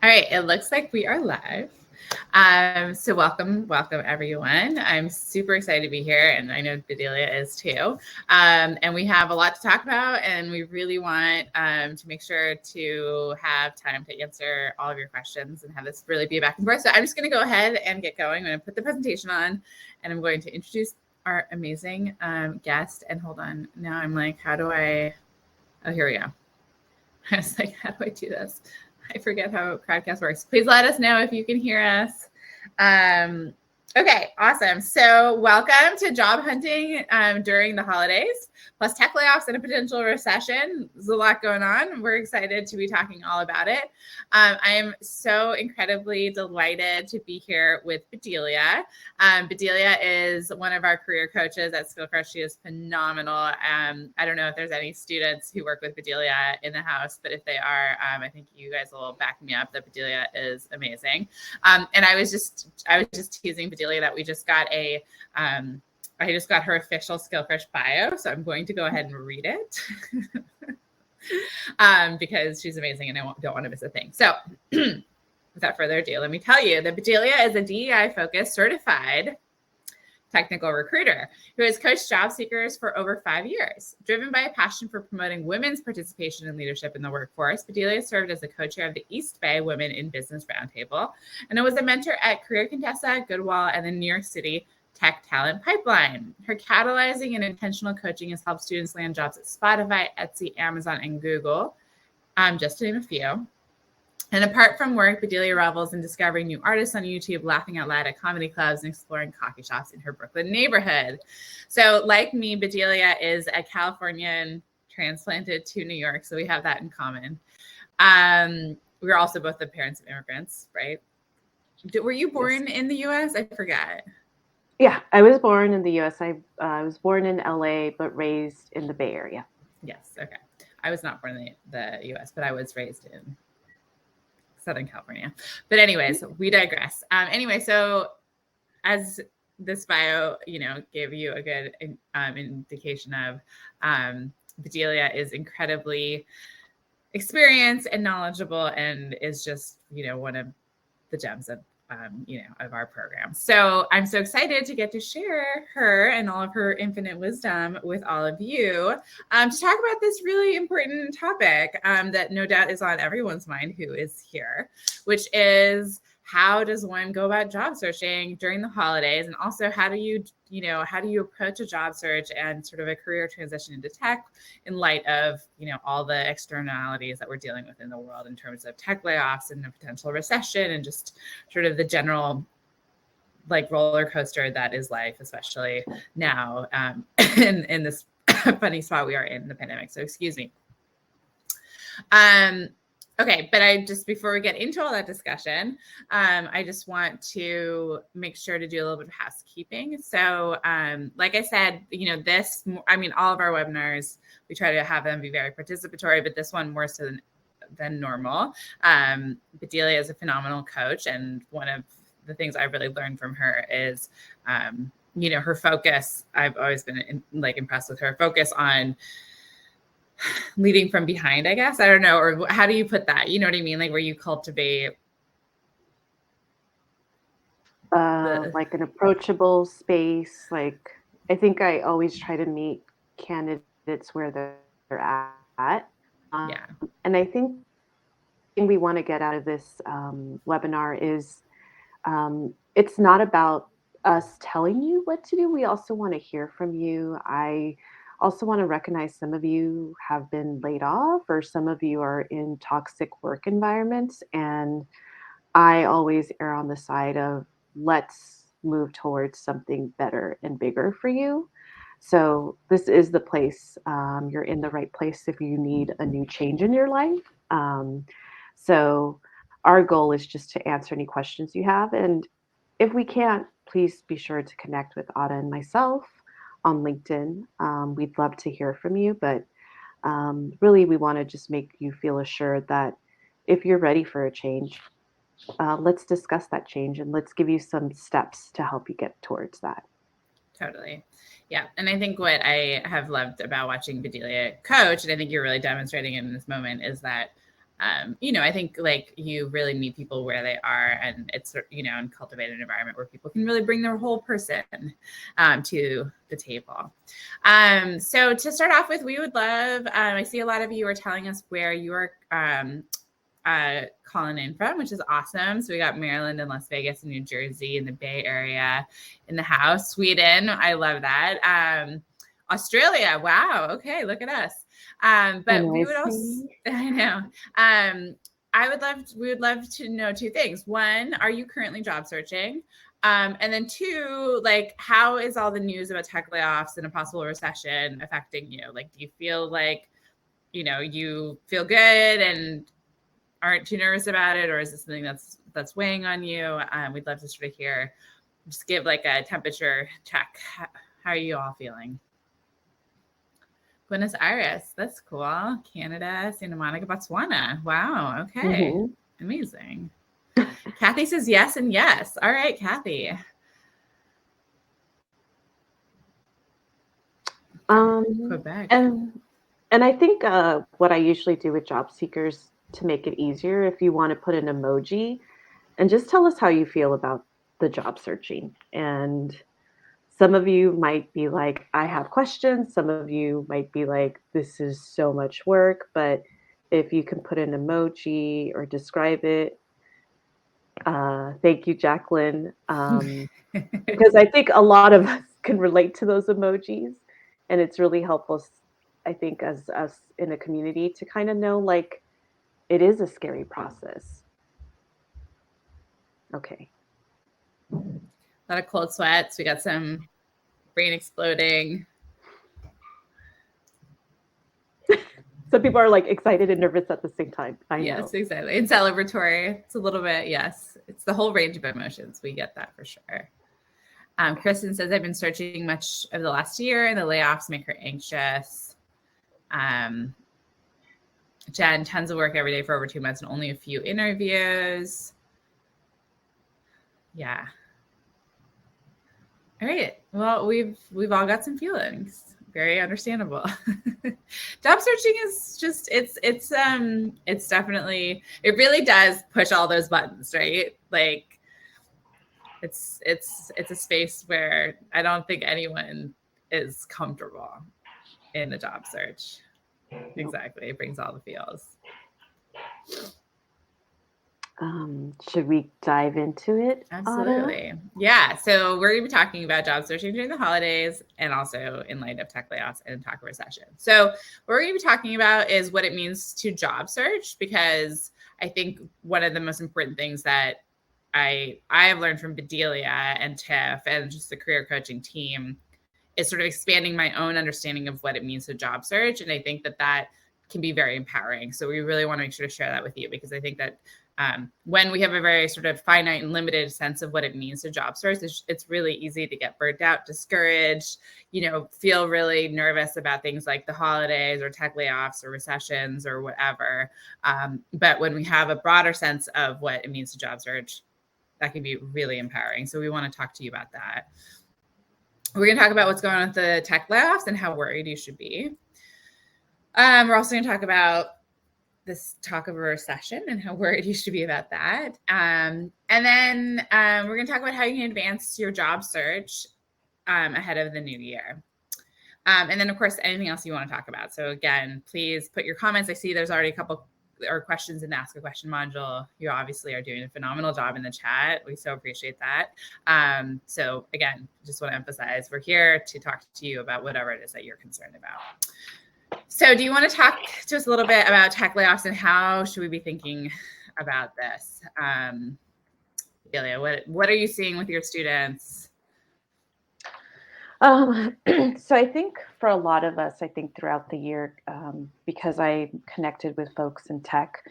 All right, it looks like we are live. So welcome everyone. I'm super excited to be here, and I know Bedilia is too. And we have a lot to talk about, and we really want to make sure to have time to answer all of your questions and have this really be a back and forth. So I'm just going to go ahead and get going. I'm going to put the presentation on, and I'm going to introduce our amazing guest. And hold on, now I'm like, how do I? Oh, here we go. I was like, how do I do this? I forget how Crowdcast works. Please let us know if you can hear us. Okay, awesome. So welcome to Job Hunting during the holidays, plus tech layoffs and a potential recession. There's a lot going on. We're excited to be talking all about it. I am so incredibly delighted to be here with Bedilia. Bedilia is one of our career coaches at SkillCrush. She is phenomenal. I don't know if there's any students who work with Bedilia in the house, but if they are, I think you guys will back me up that Bedilia is amazing. And I was just teasing Bedilia that we just got I just got her official SkillCrush bio, so I'm going to go ahead and read it because she's amazing and I don't want to miss a thing. So without further ado, let me tell you that Bedilia is a DEI-focused certified technical recruiter who has coached job seekers for over 5 years. Driven by a passion for promoting women's participation and leadership in the workforce, Bedilia served as the co-chair of the East Bay Women in Business Roundtable and was a mentor at Career Contessa, Goodwill, and the New York City Tech Talent Pipeline. Her catalyzing and intentional coaching has helped students land jobs at Spotify, Etsy, Amazon, and Google, just to name a few. And apart from work, Bedilia revels in discovering new artists on YouTube, laughing out loud at comedy clubs, and exploring coffee shops in her Brooklyn neighborhood. So like me, Bedilia is a Californian transplanted to New York, so we have that in common. We're also both the parents of immigrants, right? Were you born in the U.S.? I forgot. Yeah, I was born in the U.S. I was born in L.A., but raised in the Bay Area. Yes, okay. I was not born in the U.S., but I was raised in Southern California. But anyways, we digress. Anyway, so as this bio, gave you a good indication of, Bedilia is incredibly experienced and knowledgeable and is just, one of the gems of of our program. So I'm so excited to get to share her and all of her infinite wisdom with all of you to talk about this really important topic that no doubt is on everyone's mind who is here, which is how does one go about job searching during the holidays? And also how do you approach a job search and sort of a career transition into tech in light of, all the externalities that we're dealing with in the world in terms of tech layoffs and a potential recession and just sort of the general roller coaster that is life, especially now in this funny spot we are in the pandemic. So excuse me. Okay, but before we get into all that discussion, I just want to make sure to do a little bit of housekeeping. So like I said, all of our webinars, we try to have them be very participatory, but this one more so than normal. Bedilia is a phenomenal coach, and one of the things I've really learned from her is, her focus. I've always been impressed with her focus on leading from behind, I guess. I don't know. Or how do you put that? You know what I mean? Where you cultivate like an approachable space. I think I always try to meet candidates where they're at. Yeah. And I think the thing we want to get out of this webinar is it's not about us telling you what to do. We also want to hear from you. I also want to recognize some of you have been laid off, or some of you are in toxic work environments. And I always err on the side of let's move towards something better and bigger for you. So this is the place. You're in the right place if you need a new change in your life. So our goal is just to answer any questions you have. And if we can't, please be sure to connect with Ada and myself on LinkedIn. We'd love to hear from you, but really we want to just make you feel assured that if you're ready for a change, let's discuss that change and let's give you some steps to help you get towards that. Totally. Yeah. And I think what I have loved about watching Bedilia coach, and I think you're really demonstrating it in this moment, is that I think like you really meet people where they are, and it's, and cultivate an environment where people can really bring their whole person to the table. So to start off with, we would love, I see a lot of you are telling us where you are calling in from, which is awesome. So we got Maryland and Las Vegas and New Jersey and the Bay Area in the house. Sweden, I love that. Australia, wow. Okay, look at us. But we would also, I know. We would love to know two things. One, are you currently job searching? And then two, like, how is all the news about tech layoffs and a possible recession affecting you? Like, do you feel like, you feel good and aren't too nervous about it, or is this something that's weighing on you? We'd love to sort of hear, just give like a temperature check. How are you all feeling? Buenos Aires, that's cool. Canada, Santa Monica, Botswana. Wow. Okay. Mm-hmm. Amazing. Kathy says yes and yes. All right, Kathy. Quebec. And I think what I usually do with job seekers to make it easier, if you want to put an emoji and just tell us how you feel about the job searching. And some of you might be like, I have questions. Some of you might be like, this is so much work. But if you can put an emoji or describe it, thank you, Jacqueline. Because I think a lot of us can relate to those emojis. And it's really helpful, I think, as us in a community to kind of know, like, it is a scary process. Okay. A lot of cold sweats. We got some brain exploding. Some people are like excited and nervous at the same time. I know. Yes, exactly. And celebratory. It's a little bit, yes. It's the whole range of emotions. We get that for sure. Kristen says, I've been searching much of the last year and the layoffs make her anxious. Jen, tons of work every day for over 2 months and only a few interviews. Yeah. All right. Well, we've all got some feelings. Very understandable. Job searching is just, it's definitely, it really does push all those buttons, right? Like it's a space where I don't think anyone is comfortable in the job search. Exactly. It brings all the feels. Should we dive into it? Absolutely. Autumn? Yeah. So we're going to be talking about job searching during the holidays and also in light of tech layoffs and talk recession. So what we're going to be talking about is what it means to job search, because I think one of the most important things that I have learned from Bedilia and Tiff and just the career coaching team is sort of expanding my own understanding of what it means to job search. And I think that can be very empowering. So we really want to make sure to share that with you, because I think that when we have a very sort of finite and limited sense of what it means to job search, it's really easy to get burnt out, discouraged, feel really nervous about things like the holidays or tech layoffs or recessions or whatever. But when we have a broader sense of what it means to job search, that can be really empowering. So we want to talk to you about that. We're going to talk about what's going on with the tech layoffs and how worried you should be. We're also going to talk about this talk of a recession and how worried you should be about that. And then we're going to talk about how you can advance your job search ahead of the new year. And then, of course, anything else you want to talk about. So again, please put your comments. I see there's already a couple or questions in the Ask a Question module. You obviously are doing a phenomenal job in the chat. We so appreciate that. So again, just want to emphasize, we're here to talk to you about whatever it is that you're concerned about. So do you want to talk to us a little bit about tech layoffs and how should we be thinking about this? Bedilia, what are you seeing with your students? So I think for a lot of us, I think throughout the year, because I connected with folks in tech,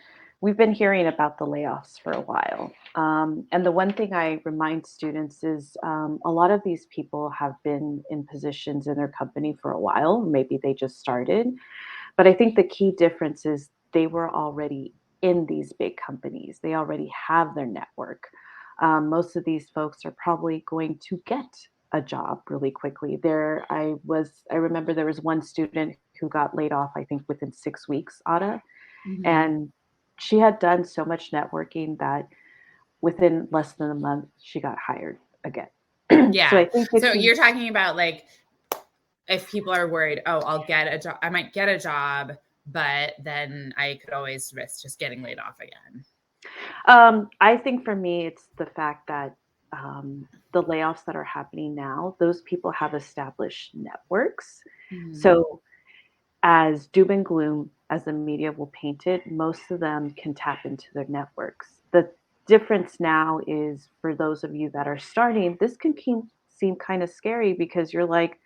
we've been hearing about the layoffs for a while. And the one thing I remind students is a lot of these people have been in positions in their company for a while. Maybe they just started. But I think the key difference is they were already in these big companies. They already have their network. Most of these folks are probably going to get a job really quickly. I remember there was one student who got laid off, I think within 6 weeks, Ada. Mm-hmm. And she had done so much networking that within less than a month, she got hired again. So Yeah. I think So it's you're talking about like if people are worried, oh, I'll get a job, I might get a job, but then I could always risk just getting laid off again. I think for me, it's the fact that the layoffs that are happening now, those people have established networks. Mhm. So as doom and gloom as the media will paint it, most of them can tap into their networks. The difference now is for those of you that are starting, this can seem kind of scary because you're like,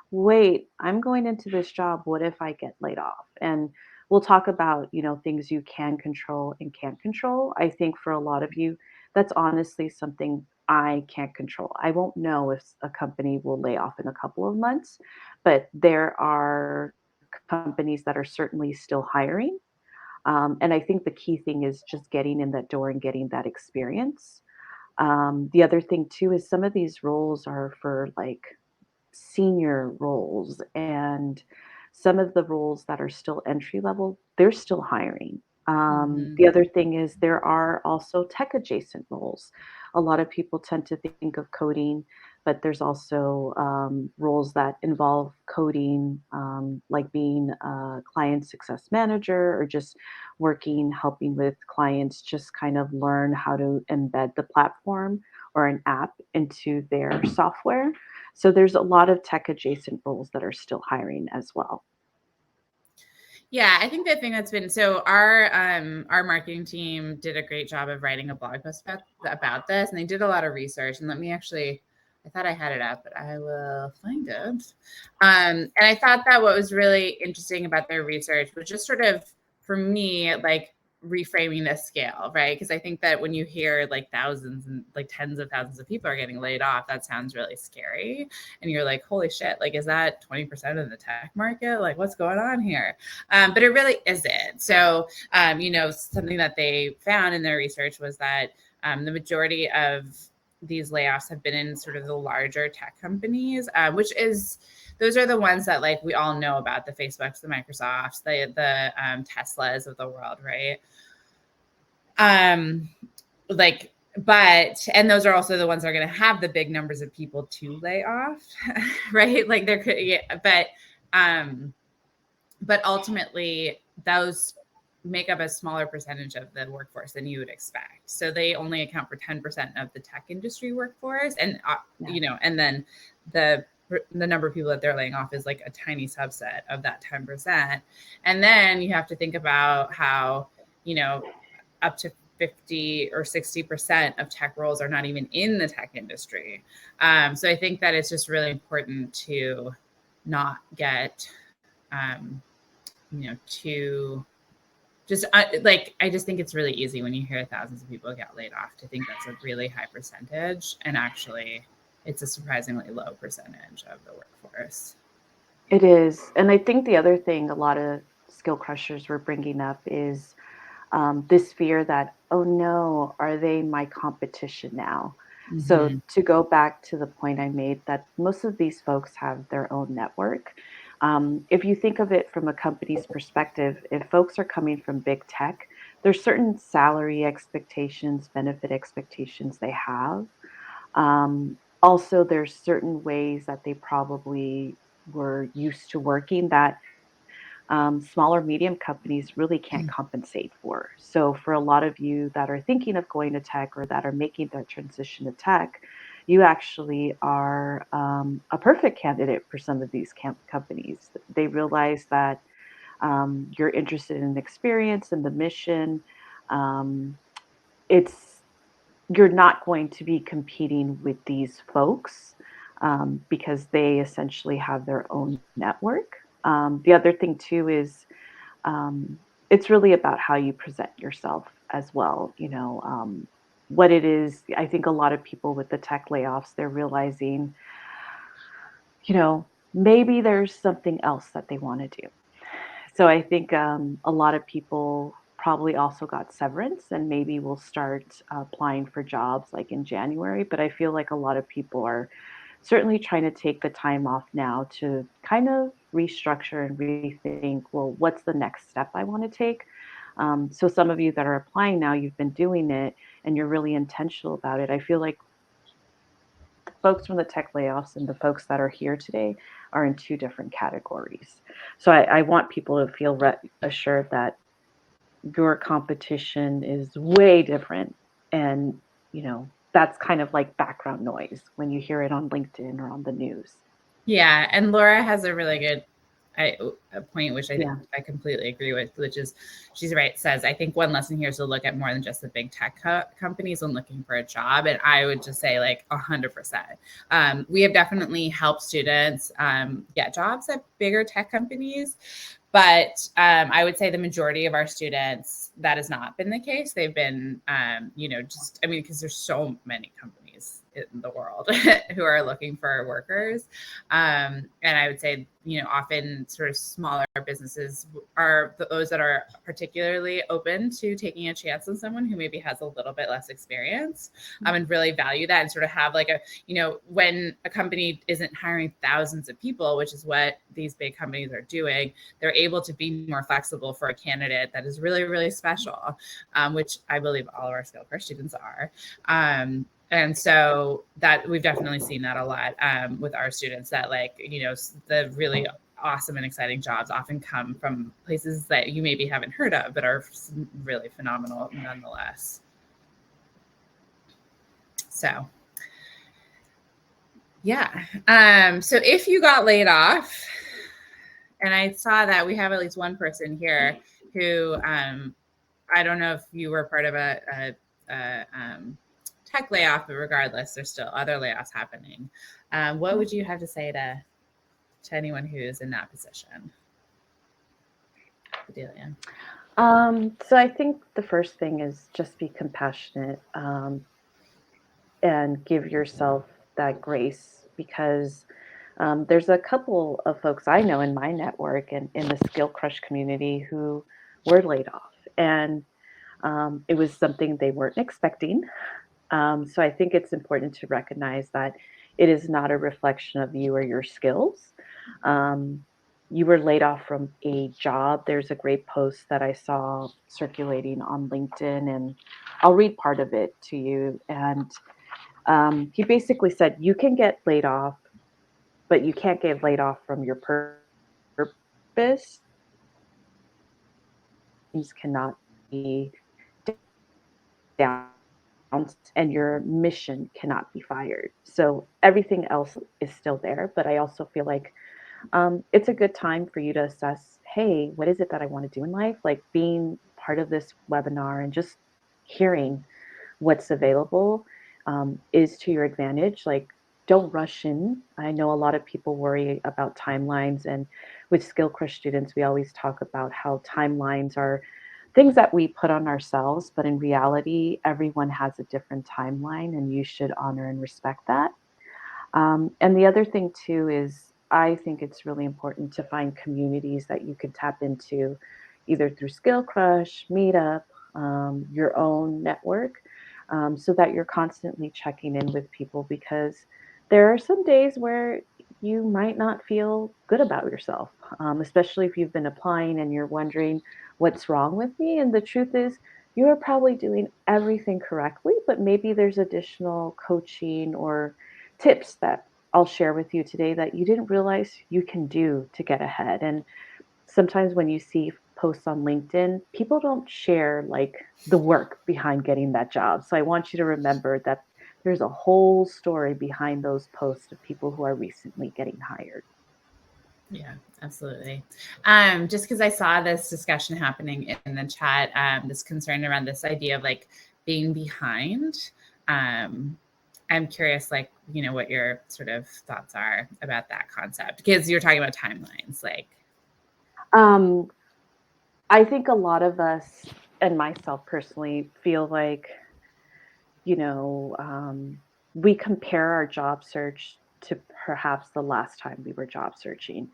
wait, I'm going into this job. What if I get laid off? And we'll talk about, things you can control and can't control. I think for a lot of you, that's honestly something I can't control. I won't know if a company will lay off in a couple of months, but there are companies that are certainly still hiring. And I think the key thing is just getting in that door and getting that experience. The other thing too is some of these roles are for like senior roles, and some of the roles that are still entry level, they're still hiring. Mhm. The other thing is there are also tech adjacent roles. A lot of people tend to think of coding, but there's also roles that involve coding, like being a client success manager or just working, helping with clients just kind of learn how to embed the platform or an app into their software. So there's a lot of tech adjacent roles that are still hiring as well. Yeah, I think the thing that's been so our marketing team did a great job of writing a blog post about this, and they did a lot of research. And let me actually, I thought I had it up, but I will find it. And I thought that what was really interesting about their research was just sort of for me like reframing the scale, right? Because I think that when you hear like thousands and like tens of thousands of people are getting laid off, that sounds really scary. And you're like, holy shit, like, is that 20% of the tech market? Like, what's going on here? But it really isn't. So, something that they found in their research was that the majority of these layoffs have been in sort of the larger tech companies, which is those are the ones that like we all know about, the Facebooks, the Microsofts, the Teslas of the world, right? Like and those are also the ones that are going to have the big numbers of people to lay off, right? Like there could, yeah, but ultimately those make up a smaller percentage of the workforce than you would expect. So they only account for 10% of the tech industry workforce, and Yeah. and then the number of people that they're laying off is like a tiny subset of that 10%. And then you have to think about how up to 50 or 60% of tech roles are not even in the tech industry. So I think that it's just really important to not get to just like I just think it's really easy when you hear thousands of people get laid off to think that's a really high percentage, and actually it's a surprisingly low percentage of the workforce. It is. And I think the other thing a lot of skill crushers were bringing up is this fear that, oh no, are they my competition now? So, Mm-hmm. to go back to the point I made, that most of these folks have their own network. If you think of it from a company's perspective, if folks are coming from big tech, there's certain salary expectations, benefit expectations they have. Also, there's certain ways that they probably were used to working that smaller medium companies really can't compensate for. So, for a lot of you that are thinking of going to tech or that are making that transition to tech, you actually are a perfect candidate for some of these companies. They realize that you're interested in the experience and the mission. Um, it's You're not going to be competing with these folks because they essentially have their own network. The other thing too is it's really about how you present yourself as well. What it is. I think a lot of people with the tech layoffs, they're realizing, maybe there's something else that they want to do. So I think a lot of people probably also got severance and maybe will start applying for jobs like in January. But I feel like a lot of people are certainly trying to take the time off now to kind of restructure and rethink, well, what's the next step I want to take? So some of you that are applying now, you've been doing it and you're really intentional about it. I feel like the folks from the tech layoffs and the folks that are here today are in two different categories. So I want people to feel assured that your competition is way different. And, that's kind of like background noise when you hear it on LinkedIn or on the news. Yeah, and Laura has a really good a point, which Yeah. I completely agree with, which is she's right, says, I think one lesson here is to look at more than just the big tech companies when looking for a job. And I would just say like 100%. We have definitely helped students get jobs at bigger tech companies. But I would say the majority of our students, that has not been the case. They've been, because there's so many companies in the world who are looking for workers. And I would say, often sort of smaller businesses are those that are particularly open to taking a chance on someone who maybe has a little bit less experience, and really value that and sort of have like when a company isn't hiring thousands of people, which is what these big companies are doing, they're able to be more flexible for a candidate that is really, really special, which I believe all of our SkillCrush students are. And so that we've definitely seen that a lot with our students, that the really awesome and exciting jobs often come from places that you maybe haven't heard of, but are really phenomenal nonetheless. So, yeah. So if you got laid off, and I saw that we have at least one person here who I don't know if you were part of a tech layoff, but regardless, there's still other layoffs happening. What would you have to say to anyone who's in that position? Bedilia. So I think the first thing is just be compassionate, and give yourself that grace, because there's a couple of folks I know in my network and in the Skill Crush community who were laid off, and it was something they weren't expecting. So I think it's important to recognize that it is not a reflection of you or your skills. Um, you were laid off from a job. There's a great post that I saw circulating on LinkedIn, and I'll read part of it to you. And he basically said, you can get laid off, but you can't get laid off from your purpose. Things cannot be down, and your mission cannot be fired. So everything else is still there. But I also feel like it's a good time for you to assess, hey, what is it that I want to do in life? Like being part of this webinar and just hearing what's available is to your advantage. Like, don't rush in. I know a lot of people worry about timelines, and with Skill Crush students, we always talk about how timelines are things that we put on ourselves, but in reality, everyone has a different timeline, and you should honor and respect that. And the other thing too is I think it's really important to find communities that you can tap into, either through Skill Crush, Meetup, your own network, so that you're constantly checking in with people, because there are some days where you might not feel good about yourself, especially if you've been applying and you're wondering what's wrong with me. And the truth is, you are probably doing everything correctly, but maybe there's additional coaching or tips that I'll share with you today that you didn't realize you can do to get ahead. And sometimes when you see posts on LinkedIn, people don't share like the work behind getting that job. So I want you to remember that there's a whole story behind those posts of people who are recently getting hired. Yeah, absolutely. Just because I saw this discussion happening in the chat, this concern around this idea of like being behind. I'm curious, what your sort of thoughts are about that concept, because you're talking about timelines, like. I think a lot of us, and myself personally, feel like, you know, we compare our job search to perhaps the last time we were job searching.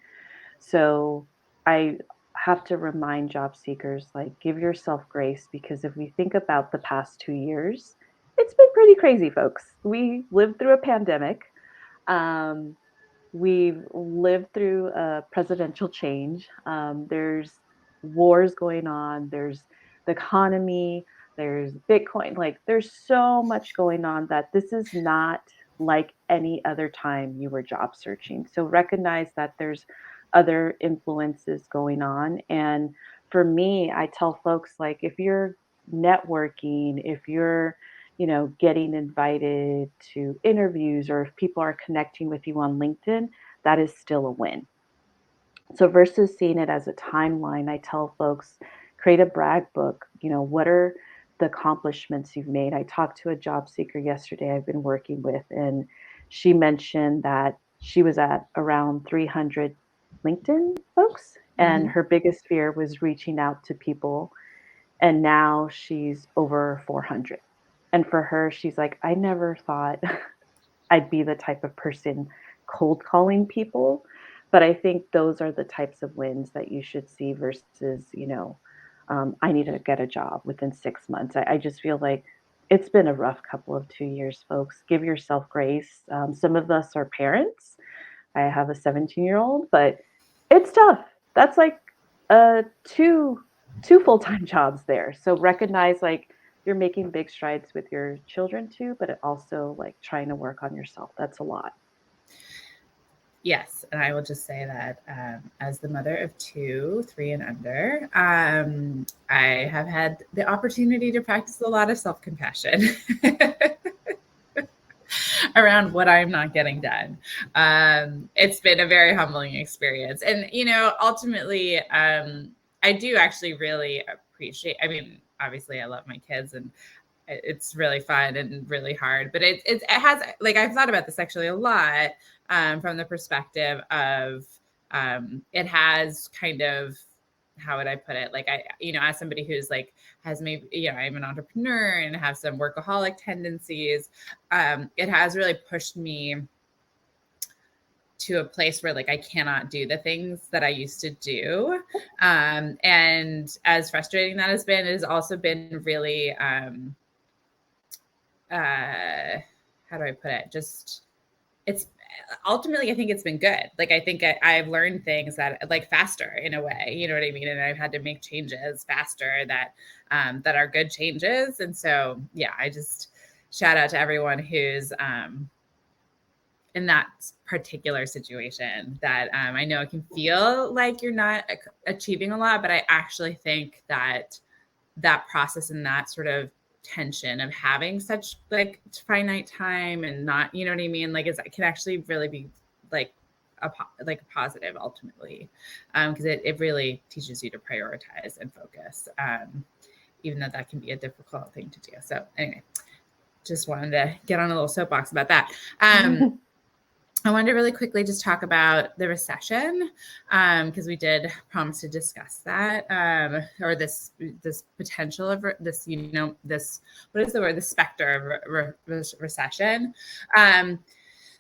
So I have to remind job seekers, like, give yourself grace, because if we think about the past 2 years, it's been pretty crazy, folks. We lived through a pandemic. Um, we've lived through a presidential change. There's wars going on. There's, the economy, there's Bitcoin, like there's so much going on that this is not like any other time you were job searching. So recognize that there's other influences going on. And for me, I tell folks like if you're networking, if you're, getting invited to interviews or if people are connecting with you on LinkedIn, that is still a win. So versus seeing it as a timeline, I tell folks create a brag book. What are the accomplishments you've made? I talked to a job seeker yesterday I've been working with, and she mentioned that she was at around 300 LinkedIn folks, and Mm-hmm. her biggest fear was reaching out to people. And now she's over 400. And for her, she's like, I never thought I'd be the type of person cold calling people. But I think those are the types of wins that you should see versus, I need to get a job within 6 months. I just feel like it's been a rough couple of 2 years, folks. Give yourself grace. Some of us are parents. I have a 17-year-old, but it's tough. That's like two full-time jobs there. So recognize like you're making big strides with your children too, but it also like trying to work on yourself. That's a lot. Yes, and I will just say that as the mother of 2, 3, and under, I have had the opportunity to practice a lot of self-compassion around what I'm not getting done. It's been a very humbling experience. And, ultimately, I do actually really appreciate, I mean, obviously I love my kids and it's really fun and really hard, but it has, like, I've thought about this actually a lot from the perspective of it has kind of, how would I put it? Like as somebody who's like, has maybe, I'm an entrepreneur and have some workaholic tendencies. It has really pushed me to a place where like I cannot do the things that I used to do. And as frustrating that has been, it has also been really, how do I put it? Just, it's ultimately, I think it's been good. Like, I think I've learned things that like faster in a way, you know what I mean? And I've had to make changes faster that are good changes. And so, yeah, I just shout out to everyone who's in that particular situation that I know it can feel like you're not achieving a lot, but I actually think that that process and that sort of tension of having such like finite time and not, you know what I mean? Like it can actually really be like a positive ultimately. Cause it really teaches you to prioritize and focus. Even though that can be a difficult thing to do. So anyway, just wanted to get on a little soapbox about that. I wanted to really quickly just talk about the recession because we did promise to discuss that or this potential of this, this, what is the word? The specter of recession.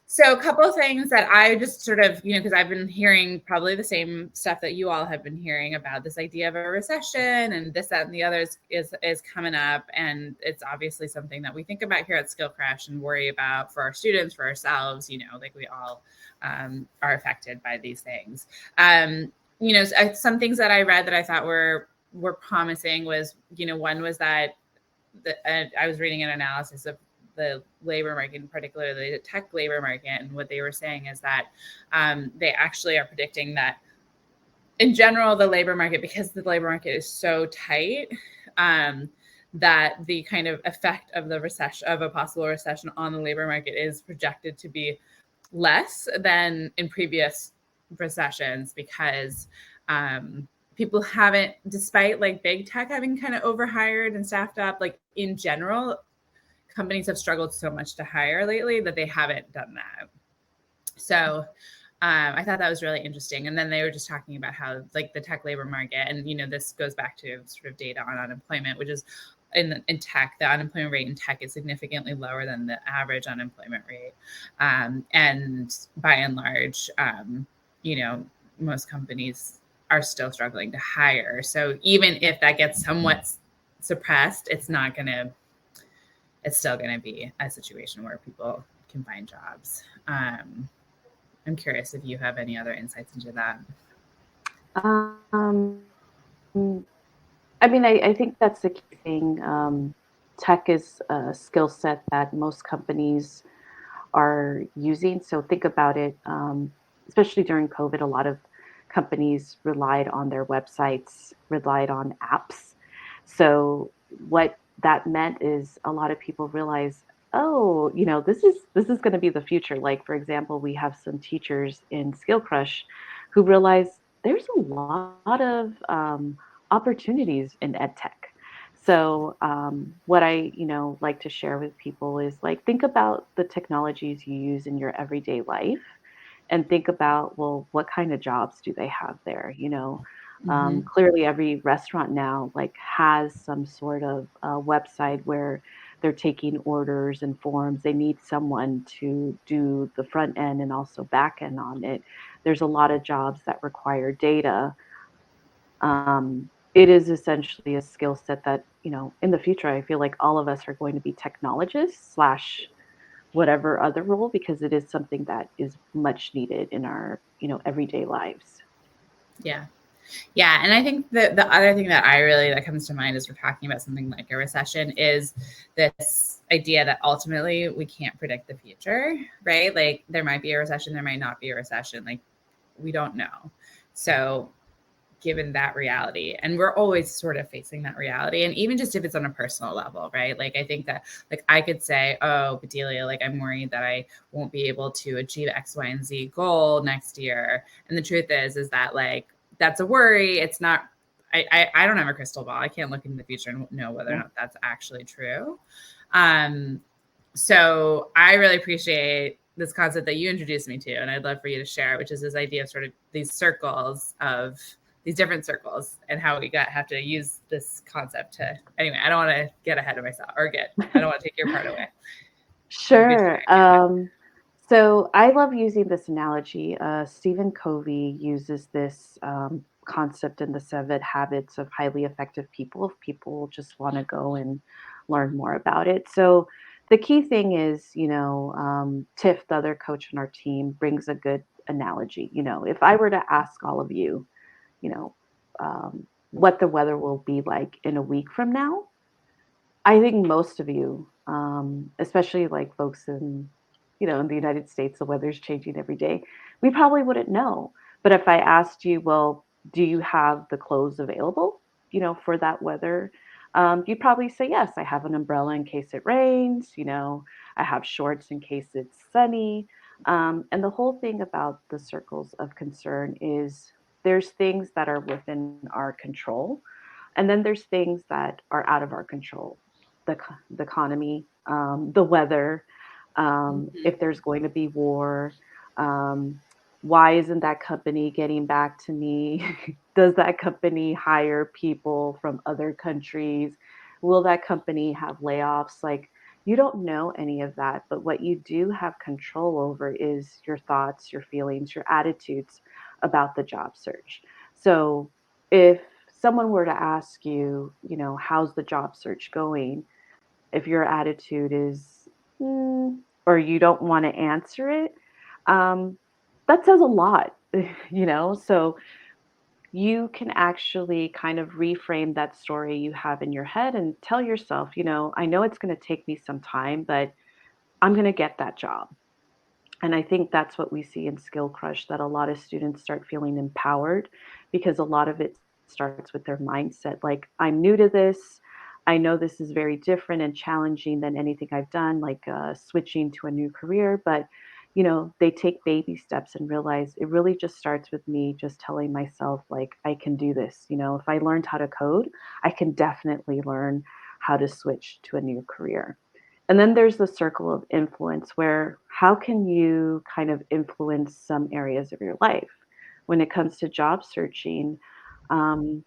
So a couple of things that I just sort of, because I've been hearing probably the same stuff that you all have been hearing about this idea of a recession and this, that, and the others is coming up. And it's obviously something that we think about here at Skill Crash and worry about for our students, for ourselves, like we all are affected by these things. Some things that I read that I thought were promising was, one was that I was reading an analysis of the labor market, in particular the tech labor market, and what they were saying is that they actually are predicting that in general, the labor market, because the labor market is so tight, that the kind of effect of the recession, of a possible recession on the labor market is projected to be less than in previous recessions because people haven't, despite like big tech having kind of overhired and staffed up, like in general, companies have struggled so much to hire lately that they haven't done that. So I thought that was really interesting. And then they were just talking about how like the tech labor market, and this goes back to sort of data on unemployment, which is in tech, the unemployment rate in tech is significantly lower than the average unemployment rate. And by and large, most companies are still struggling to hire. So even if that gets somewhat suppressed, it's still going to be a situation where people can find jobs. I'm curious if you have any other insights into that. I I mean, I think that's the key thing. Tech is a skill set that most companies are using. So think about it, especially during COVID, a lot of companies relied on their websites, relied on apps. So what that meant is a lot of people realize, oh, this is going to be the future. Like for example, we have some teachers in Skill Crush who realize there's a lot of opportunities in ed tech. So, what I, like to share with people is like, think about the technologies you use in your everyday life and think about, well, what kind of jobs do they have there? Hmm. Clearly every restaurant now like has some sort of website where they're taking orders and forms. They need someone to do the front end and also back end on it. There's a lot of jobs that require data. It is essentially a skill set that, in the future, I feel like all of us are going to be technologists slash whatever other role because it is something that is much needed in our, everyday lives. Yeah. Yeah, and I think that the other thing that I really that comes to mind as we're talking about something like a recession is this idea that ultimately we can't predict the future, right? Like there might be a recession, there might not be a recession, like we don't know. So given that reality, and we're always sort of facing that reality, and even just if it's on a personal level, right? Like I think that like I could say, oh, Bedelia, like I'm worried that I won't be able to achieve X, Y, and Z goal next year. And the truth is that like that's a worry. It's not. I don't have a crystal ball. I can't look into the future and know whether or Yeah. not that's actually true. Um, so I really appreciate this concept that you introduced me to, and I'd love for you to share, which is this idea of sort of these circles of these different circles and how we got have to use this concept to anyway. I don't want to get ahead of myself or get I don't want to take your part away. You get Sure. to share. So I love using this analogy. Stephen Covey uses this concept in the 7 habits of highly effective people if people just want to go and learn more about it. So the key thing is, Tiff, the other coach on our team, brings a good analogy. If I were to ask all of you, you know, what the weather will be like in a week from now, I think most of you, especially like folks in the United States, the weather's changing every day. We probably wouldn't know. But if I asked you, well, do you have the clothes available, for that weather? You'd probably say, yes, I have an umbrella in case it rains, I have shorts in case it's sunny. And the whole thing about the circles of concern is there's things that are within our control, and then there's things that are out of our control, the economy, the weather, Mhm. if there's going to be war. Um, why isn't that company getting back to me? Does that company hire people from other countries? Will that company have layoffs? Like, you don't know any of that, but what you do have control over is your thoughts, your feelings, your attitudes about the job search. So, if someone were to ask you, how's the job search going? If your attitude is, or you don't want to answer it, um, that says a lot, So you can actually kind of reframe that story you have in your head and tell yourself, I know it's going to take me some time, but I'm going to get that job. And I think that's what we see in Skill Crush, that a lot of students start feeling empowered because a lot of it starts with their mindset. Like, I'm new to this. I know this is very different and challenging than anything I've done, like switching to a new career. But, they take baby steps and realize it really just starts with me just telling myself, like, I can do this. If I learned how to code, I can definitely learn how to switch to a new career. And then there's the circle of influence where how can you kind of influence some areas of your life? When it comes to job searching, um,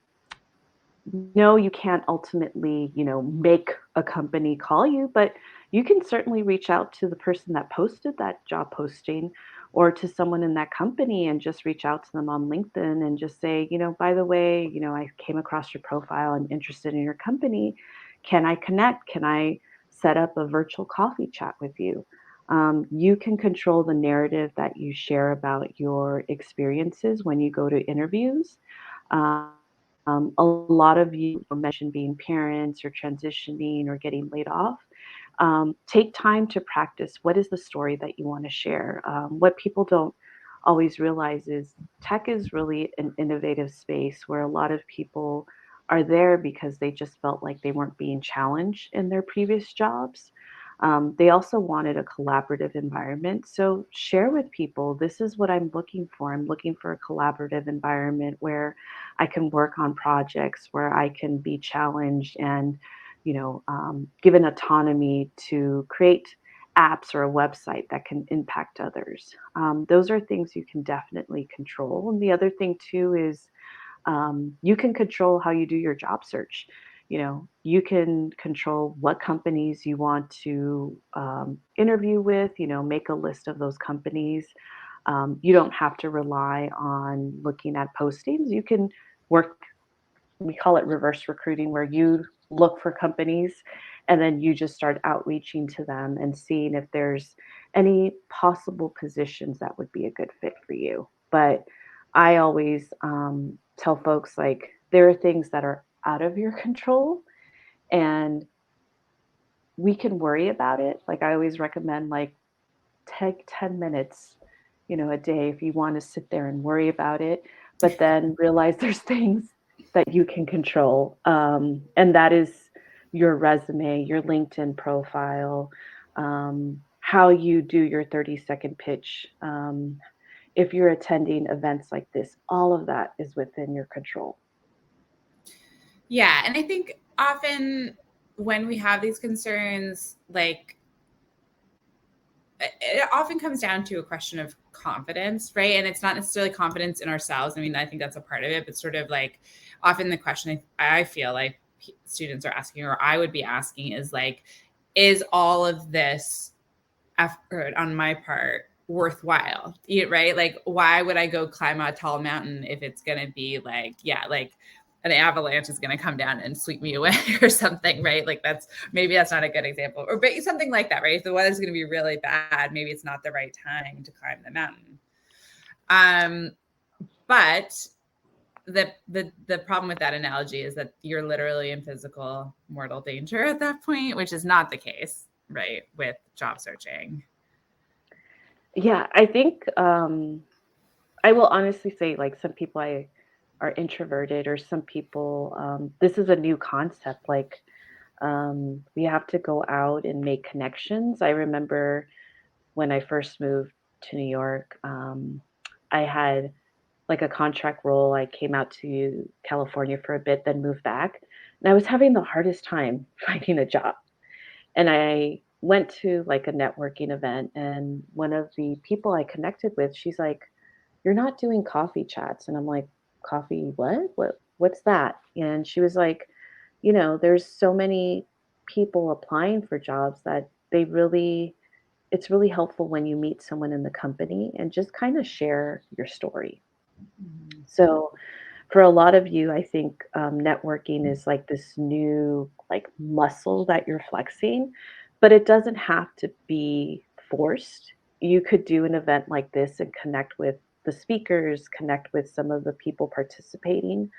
no, you can't ultimately, make a company call you, but you can certainly reach out to the person that posted that job posting or to someone in that company and just reach out to them on LinkedIn and just say, by the way, I came across your profile. I'm interested in your company. Can I connect? Can I set up a virtual coffee chat with you? You can control the narrative that you share about your experiences when you go to interviews. A lot of you mentioned being parents or transitioning or getting laid off. Take time to practice what is the story that you want to share. What people don't always realize is tech is really an innovative space where a lot of people are there because they just felt like they weren't being challenged in their previous jobs. They also wanted a collaborative environment. So share with people, this is what I'm looking for. I'm looking for a collaborative environment where I can work on projects, where I can be challenged and, given autonomy to create apps or a website that can impact others. Those are things you can definitely control. And the other thing too is you can control how you do your job search. You can control what companies you want to interview with, make a list of those companies. You don't have to rely on looking at postings. You can work, we call it reverse recruiting, where you look for companies and then you just start outreaching to them and seeing if there's any possible positions that would be a good fit for you. But I always tell folks like there are things that are out of your control and we can worry about it. Like I always recommend like take 10 minutes, a day if you want to sit there and worry about it, but then realize there's things that you can control. And that is your resume, your LinkedIn profile, how you do your 30-second pitch. If you're attending events like this, all of that is within your control. Yeah. And I think often when we have these concerns, like it often comes down to a question of confidence, right? And it's not necessarily confidence in ourselves. I mean, I think that's a part of it, but sort of like often the question I feel like students are asking, or I would be asking, is like, is all of this effort on my part worthwhile, right? Like, why would I go climb a tall mountain if it's going to be like, yeah, like an avalanche is going to come down and sweep me away or something, right? Like maybe that's not a good example, or but something like that, right? If the weather's going to be really bad, maybe it's not the right time to climb the mountain. But the problem with that analogy is that you're literally in physical mortal danger at that point, which is not the case, right, with job searching. Yeah, I think I will honestly say, like, some people are introverted, or some people, this is a new concept. Like, we have to go out and make connections. I remember when I first moved to New York, I had like a contract role. I came out to California for a bit, then moved back, and I was having the hardest time finding a job. And I went to like a networking event, and one of the people I connected with, she's like, "You're not doing coffee chats." And I'm like, "Coffee what? What's that?" And she was like, "There's so many people applying for jobs that it's really helpful when you meet someone in the company and just kind of share your story." Mm-hmm. So for a lot of you, I think networking is like this new like muscle that you're flexing, but it doesn't have to be forced. You could do an event like this and connect with the speakers, connect with some of the people participating.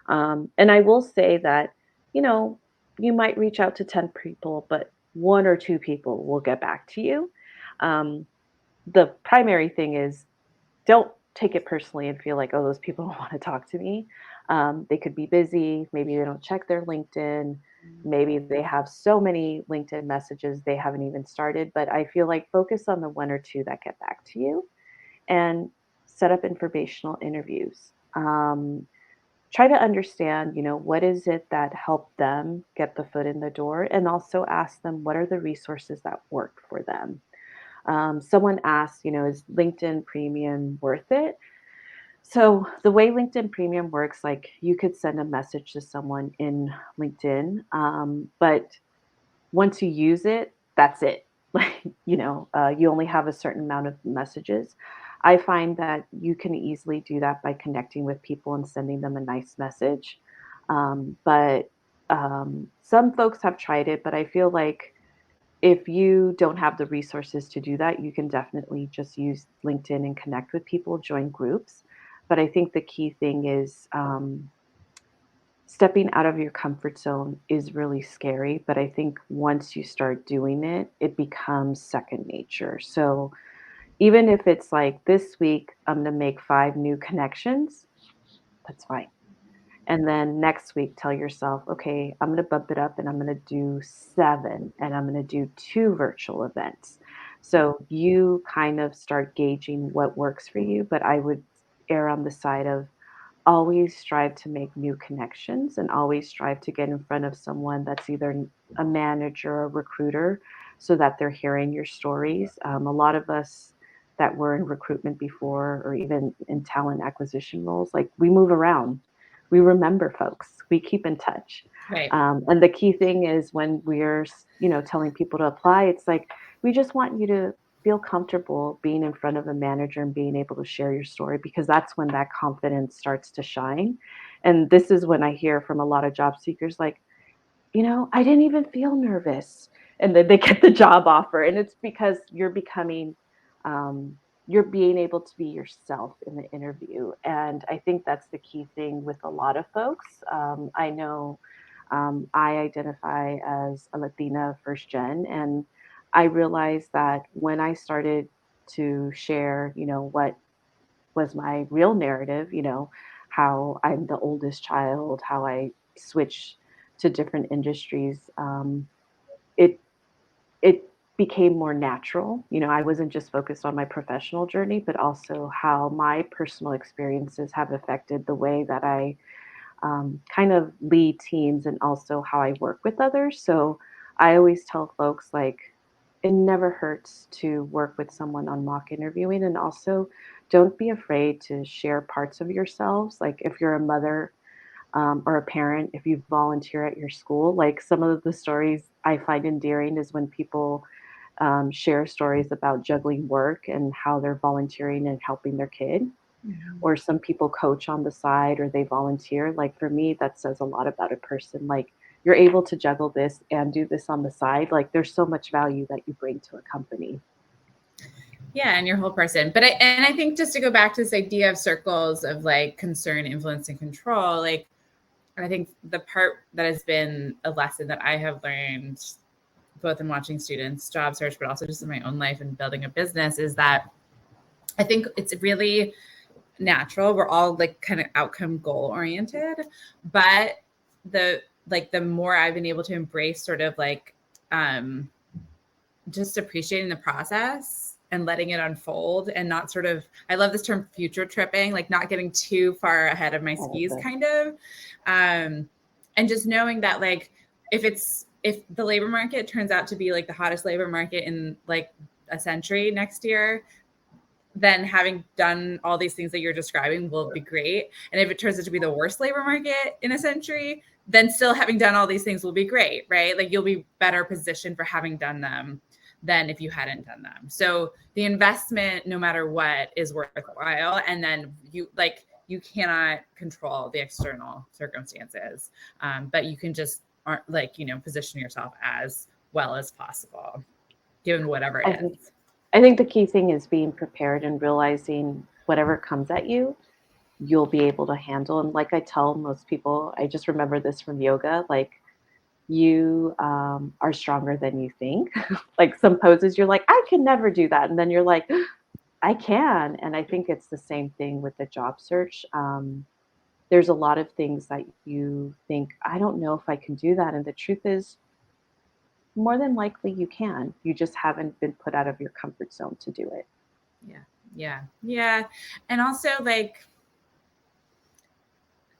And I will say that, you know, you might reach out to 10 people, but one or two people will get back to you. Um, the primary thing is don't take it personally and feel like, oh, those people don't want to talk to me. They could be busy. Maybe they don't check their LinkedIn. Maybe they have so many LinkedIn messages they haven't even started. But I feel like focus on the one or two that get back to you and set up informational interviews. Try to understand, what is it that helped them get the foot in the door, and also ask them what are the resources that work for them. Someone asked, is LinkedIn Premium worth it? So the way LinkedIn Premium works, like you could send a message to someone in LinkedIn, but once you use it, that's it. Like, you only have a certain amount of messages. I find that you can easily do that by connecting with people and sending them a nice message. But some folks have tried it, but I feel like if you don't have the resources to do that, you can definitely just use LinkedIn and connect with people, join groups. But I think the key thing is stepping out of your comfort zone is really scary, but I think once you start doing it, it becomes second nature. So even if it's like this week, I'm going to make 5 new connections, that's fine. And then next week, tell yourself, okay, I'm going to bump it up and I'm going to do 7 and I'm going to do 2 virtual events. So you kind of start gauging what works for you, but I would err on the side of always strive to make new connections and always strive to get in front of someone that's either a manager or recruiter so that they're hearing your stories. A lot of us that were in recruitment before or even in talent acquisition roles, like we move around. We remember folks. We keep in touch. Right. And the key thing is when we're, telling people to apply, it's like we just want you to feel comfortable being in front of a manager and being able to share your story because that's when that confidence starts to shine. And this is when I hear from a lot of job seekers like, I didn't even feel nervous. And then they get the job offer. And it's because um, you're being able to be yourself in the interview. And I think that's the key thing with a lot of folks. I know I identify as a Latina first gen. And I realized that when I started to share, what was my real narrative, how I'm the oldest child, how I switched to different industries, it it became more natural. I wasn't just focused on my professional journey, but also how my personal experiences have affected the way that I kind of lead teams and also how I work with others. So I always tell folks like it never hurts to work with someone on mock interviewing. And also don't be afraid to share parts of yourselves. Like if you're a mother or a parent, if you volunteer at your school, like some of the stories I find endearing is when people share stories about juggling work and how they're volunteering and helping their kid Mhm. or some people coach on the side or they volunteer. Like for me, that says a lot about a person. Like you're able to juggle this and do this on the side. Like there's so much value that you bring to a company. Yeah, and your whole person. But I think just to go back to this idea of circles of like concern, influence, and control, like, and I think the part that has been a lesson that I have learned both in watching students job search, but also just in my own life and building a business is that I think it's really natural. We're all like kind of outcome goal oriented, but the more I've been able to embrace sort of like um just appreciating the process and letting it unfold and not sort of, I love this term future tripping, like not getting too far ahead of my I love skis this. kind of. And just knowing that like if the labor market turns out to be like the hottest labor market in like a century next year, then having done all these things that you're describing will be great. And if it turns out to be the worst labor market in a century, then still having done all these things will be great, right? Like you'll be better positioned for having done them than if you hadn't done them. So the investment, no matter what, is worthwhile. And then you cannot control the external circumstances, but you can just position yourself as well as possible, given whatever I it think is. I think the key thing is being prepared and realizing whatever comes at you, you'll be able to handle. And like I tell most people, I just remember this from yoga, like you are stronger than you think. Like some poses, you're like, I can never do that. And then you're like, I can. And I think it's the same thing with the job search. There's a lot of things that you think, I don't know if I can do that. And the truth is, more than likely you can. You just haven't been put out of your comfort zone to do it. Yeah. Yeah. Yeah. And also like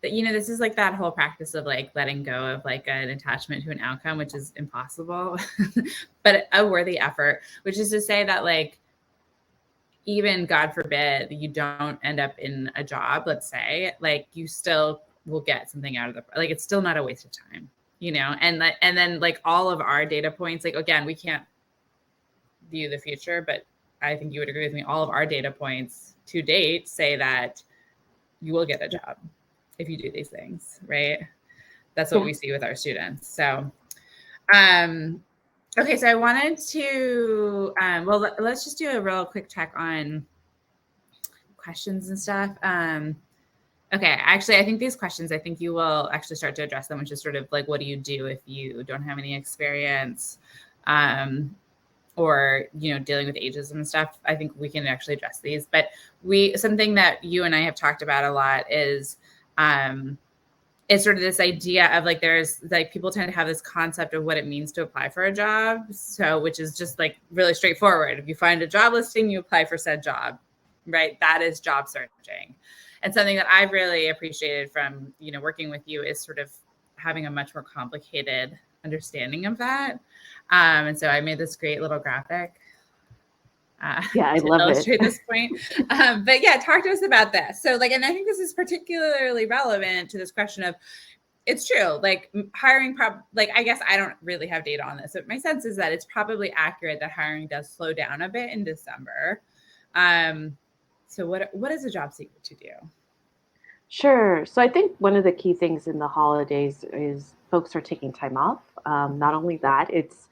this is like that whole practice of like letting go of like an attachment to an outcome, which is impossible, but a worthy effort, which is to say that like even God forbid you don't end up in a job, let's say, like you still will get something out of like it's still not a waste of time, and then like all of our data points, like again, we can't view the future, but I think you would agree with me. All of our data points to date say that you will get a job if you do these things, right? That's what Yeah. we see with our students. So, um, okay, so I wanted to, let's just do a real quick check on questions and stuff. Okay, actually, I think these questions, I think you will actually start to address them, which is sort of like, what do you do if you don't have any experience, or dealing with ageism and stuff. I think we can actually address these. But something that you and I have talked about a lot is it's sort of this idea of like, there's like, people tend to have this concept of what it means to apply for a job. So, which is just like really straightforward. If you find a job listing, you apply for said job, right? That is job searching. And something that I've really appreciated from, working with you is sort of having a much more complicated understanding of that. And so I made this great little graphic Yeah, I to love it. illustrate this point. But yeah, talk to us about this. So like, and I think this is particularly relevant to this question of, it's true, like hiring, like, I guess I don't really have data on this, but my sense is that it's probably accurate that hiring does slow down a bit in December. So what is a job seeker to do? Sure. So I think one of the key things in the holidays is folks are taking time off. Not only that, it's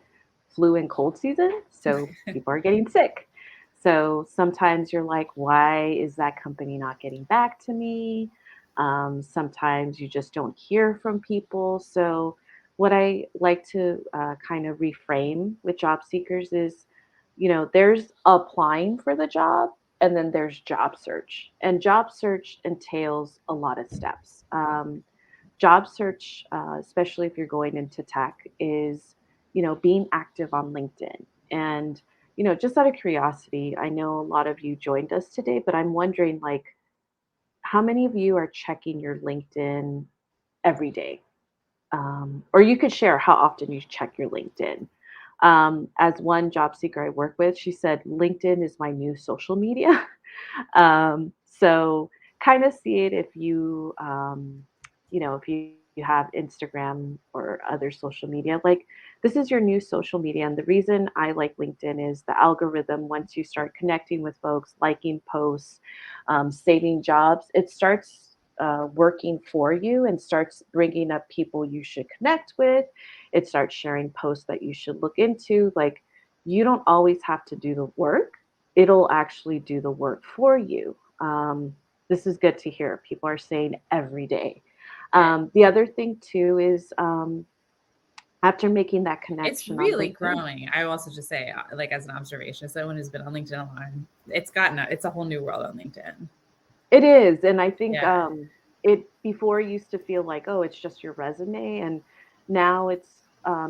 flu and cold season, so people are getting sick. So sometimes you're like, why is that company not getting back to me? Sometimes you just don't hear from people. So what I like to kind of reframe with job seekers is, there's applying for the job and then there's job search. And job search entails a lot of steps. Job search, especially if you're going into tech, is being active on LinkedIn. And just out of curiosity, I know a lot of you joined us today, but I'm wondering like how many of you are checking your LinkedIn every day? Or you could share how often you check your LinkedIn. As one job seeker I work with, she said, LinkedIn is my new social media. So kind of see it if if you have Instagram or other social media, like this is your new social media. And the reason I like LinkedIn is the algorithm. Once you start connecting with folks, liking posts, saving jobs, it starts working for you and starts bringing up people you should connect with. It starts sharing posts that you should look into. Like you don't always have to do the work, it'll actually do the work for you. This is good to hear. People are saying every day. The other thing too is after making that It's connection on really LinkedIn, growing. I will also just say, like, as an observation, someone who's been on LinkedIn a lot, it's a whole new world on LinkedIn. it is, and I think Yeah. it before used to feel like, oh, it's just your resume, and now it's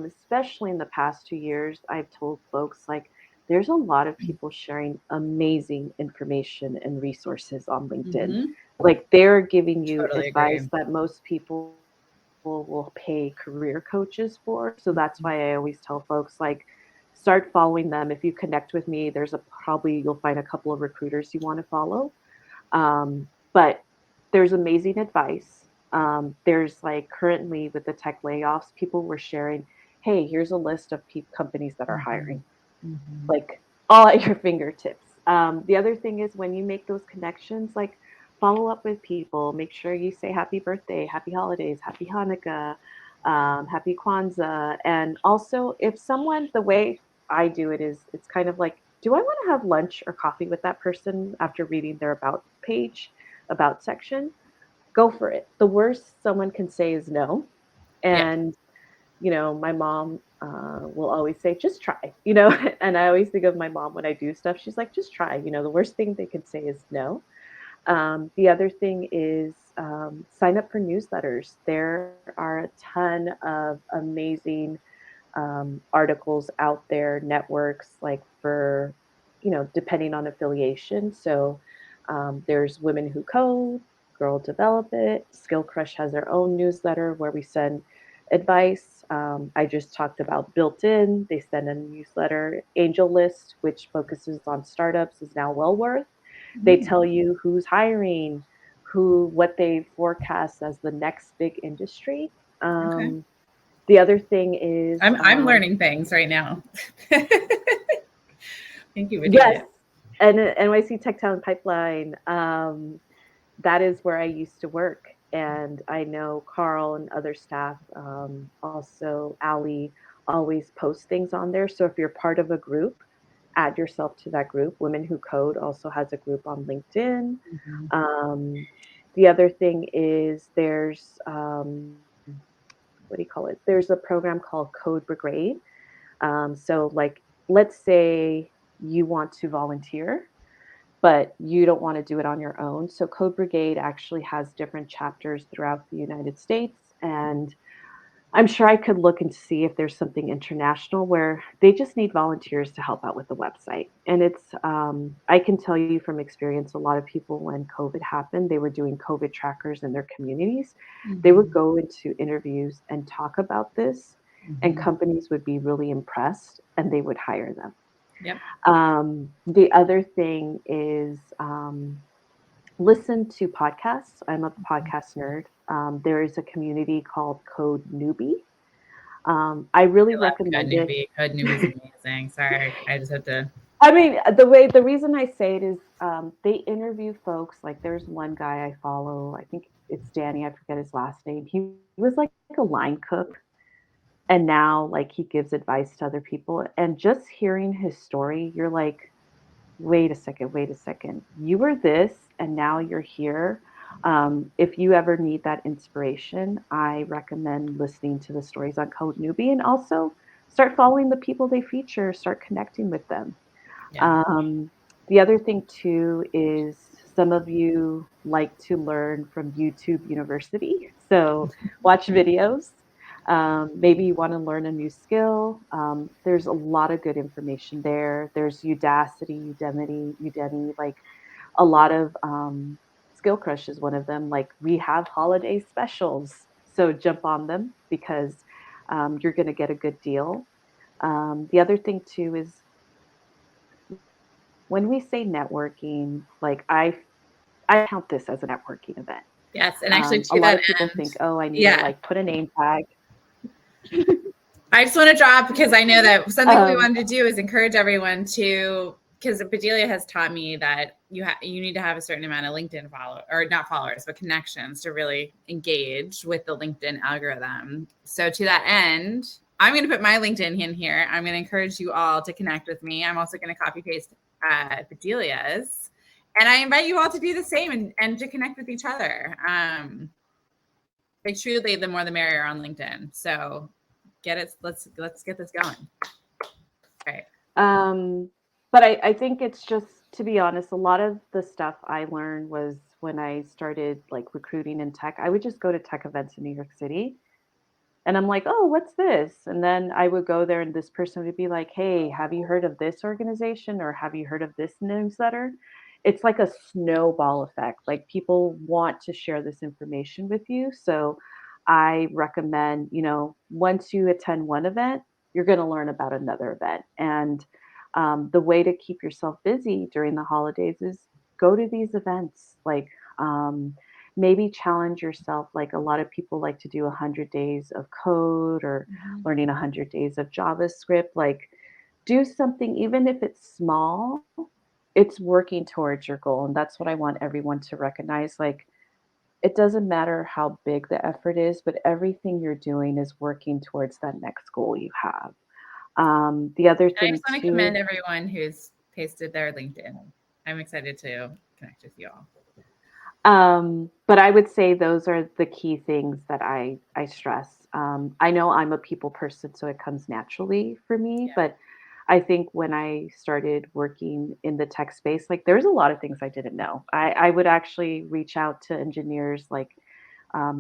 especially in the past 2 years, I've told folks like there's a lot of people sharing amazing information and resources on LinkedIn. Mm-hmm. Like they're giving you Totally advice agree. that most people will pay career coaches for. So that's why I always tell folks like start following them. If you connect with me, there's a probably you'll find a couple of recruiters you want to follow. But there's amazing advice. There's like currently with the tech layoffs, people were sharing, hey, here's a list of companies that are Mm-hmm. hiring, Mm-hmm. like all at your fingertips. The other thing is when you make those connections, like follow up with people, make sure you say happy birthday, happy holidays, happy Hanukkah, happy Kwanzaa. And also, if someone, the way I do it is it's kind of like, do I want to have lunch or coffee with that person after reading their about page, about section? Go for it. The worst someone can say is no. Yeah. And my mom will always say, just try, and I always think of my mom when I do stuff. She's like, just try. The worst thing they could say is no. The other thing is sign up for newsletters. There are a ton of amazing articles out there, networks, like for, depending on affiliation. So there's Women Who Code, Girl Develop It, Skill Crush has their own newsletter where we send advice. I just talked about Built In, they send a newsletter. Angel List, which focuses on startups, is now well worth. They Mm. tell you who's hiring, what they forecast as the next big industry. Okay. The other thing is, I'm learning things right now. Thank you, yes, Bedilia. and NYC Tech Talent Pipeline. That is where I used to work, and I know Carl and other staff, also Ali, always post things on there. So if you're part of a group, add yourself to that group. Women Who Code also has a group on LinkedIn. Mm-hmm. Um, The other thing is there's what do you call it? There's a program called Code Brigade. So, like, let's say you want to volunteer, but you don't want to do it on your own. So, Code Brigade actually has different chapters throughout the United States. And I'm sure I could look and see if there's something international where they just need volunteers to help out with the website. And I can tell you from experience, a lot of people, when COVID happened, they were doing COVID trackers in their communities. They would Mhm. go into interviews and talk about this, and Mhm. companies would be really impressed and they would hire them. Yep. The other thing is listen to podcasts. I'm a podcast nerd. There is a community called Code Newbie. I really I love Code recommend it. Newbie. Code Newbie's amazing. Sorry, I just have to. I mean, the reason I say it is they interview folks. Like, there's one guy I follow. I think it's Danny. I forget his last name. He was like a line cook, and now like he gives advice to other people. And just hearing his story, you're like, wait a second. You were this, and now you're here. If you ever need that inspiration, I recommend listening to the stories on Code Newbie, and also start following the people they feature, start connecting with them. Yeah. Um, the other thing too is some of you like to learn from YouTube University. So watch videos. Maybe you want to learn a new skill. There's a lot of good information there. There's Udemy, like a lot of Skill Crush is one of them. Like, we have holiday specials, so jump on them because you're going to get a good deal. The other thing too is when we say networking, like I count this as a networking event. Yes, and actually A to lot that of people end, think, oh, I need to yeah, like put a name tag. I just want to drop because I know that something we Um, wanted to do is encourage everyone to, because Bedelia has taught me that you need to have a certain amount of LinkedIn follow or not followers but connections to really engage with the LinkedIn algorithm. So to that end, I'm going to put my LinkedIn in here. I'm going to encourage you all to connect with me. I'm also going to copy paste Bedelia's, and I invite you all to do the same and to connect with each other. Like, truly, the more the merrier on LinkedIn. So get it. Let's get this going. Right. um, but I think it's just, to be honest, a lot of the stuff I learned was when I started like recruiting in tech. I would just go to tech events in New York City. And I'm like, oh, what's this? And then I would go there, and this person would be like, hey, have you heard of this organization, or have you heard of this newsletter? It's like a snowball effect. Like, people want to share this information with you. So I recommend, once you attend one event, you're going to learn about another event. And the way to keep yourself busy during the holidays is go to these events. Like, maybe challenge yourself. Like, a lot of people like to do 100 days of code or Mhm. learning 100 days of JavaScript. Like, do something, even if it's small, it's working towards your goal. And that's what I want everyone to recognize. Like, it doesn't matter how big the effort is, but everything you're doing is working towards that next goal you have. The other And I thing just want to commend too, everyone who's pasted their LinkedIn. I'm excited to connect with you all. but I would say those are the key things that I stress. I know I'm a people person, so it comes naturally for me. Yeah. But I think when I started working in the tech space, like, there's a lot of things I didn't know. I would actually reach out to engineers, like